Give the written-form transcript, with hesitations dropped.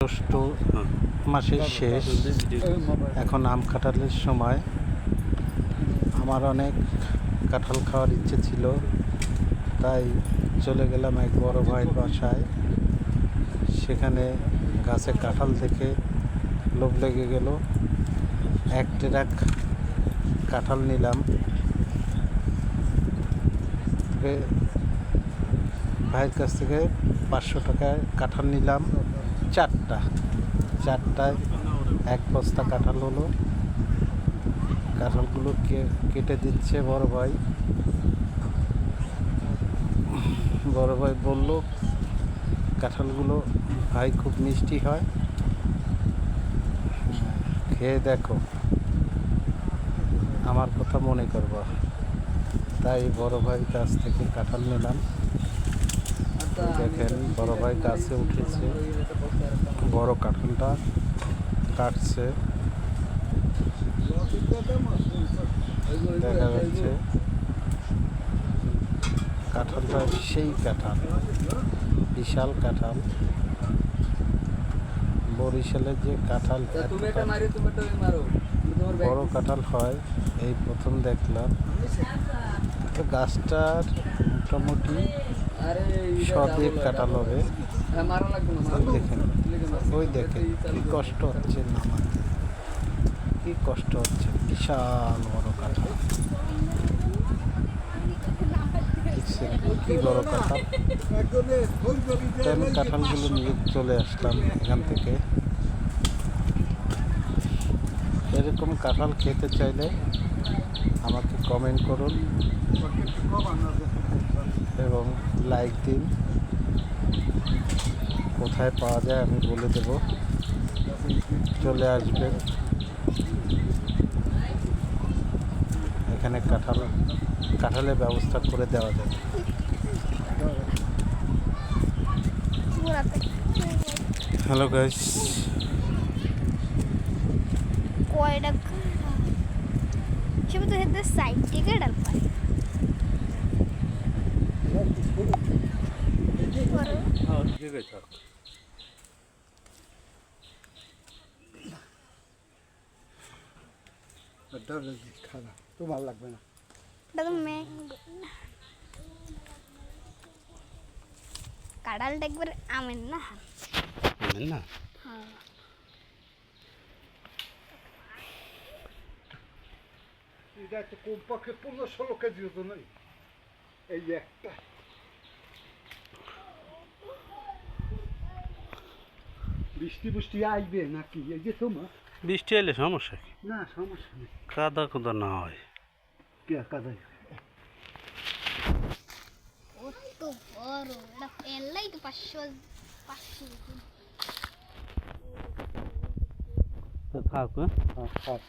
জ্যৈষ্ঠ মাসের শেষ, এখন আম কাঁঠালের সময়। আমার অনেক কাঁঠাল খাওয়ার ইচ্ছে ছিল, তাই চলে গেলাম এক বড় ভাইয়ের বাসায়। সেখানে গাছে কাঁঠাল দেখে লোভ লেগে গেল, এক ট্রাক কাঁঠাল নিলাম। ভাইয়ের কাছ থেকে 500 টাকায় কাঁঠাল নিলাম, চারটায় 1 বস্তা কাঁঠাল হলো। কাঁঠালগুলো কেটে দিচ্ছে বড় ভাই। বলল কাঁঠালগুলো ভাই খুব মিষ্টি হয়, খেয়ে দেখো, আমার কথা মনে করবা। তাই বড় ভাইয়ের কাছ থেকে কাঁঠাল নিলাম। দেখেন বড় ভাই গাছে উঠেছে, বড় কাঁঠালটা কাটছে, দেখা যাচ্ছে কাঁঠালটা সেই কাঁঠাল, বিশাল কাঁঠাল। বরিশালের যে কাঁঠাল বড় কাঁঠাল হয় এই প্রথম দেখলাম। তো গাছটার মোটামুটি 100 কাঁঠাল হবে। ওই দেখেন কি কষ্ট হচ্ছে নামাতে, কি কষ্ট হচ্ছে, বিশাল বড় কাঁঠাল। কি বড় কাঁঠাল। আমি কাঁঠালগুলো নিয়ে চলে আসলাম এখান থেকে। এরকম কাঁঠাল খেতে চাইলে আমাকে কমেন্ট করুন এবং লাইক দিন। কোথায় পাওয়া যায় আমি বলে দেব, চলে আসবেন। এখানে কাঁঠালের ব্যবস্থা করে দেওয়া যাবে। হ্যালো গাইস, কয়টা সব তো হেতে সাইড থেকে ডাল পায় খানা তো ভালো লাগবে না। কাঁঠালটা একবার আমের না না এটা তো কমপক্ষে 15-16 কেজি ওজন। এই একটা বৃষ্টি আসবে নাকি? এই যে তোমার বৃষ্টি এলে সমস্যা কি? না সমস্যা নেই, কাদা কুদা না হয়। কে কাদাই কত বড়, এটা ফেললেই তো 500 থাক। হ্যাঁ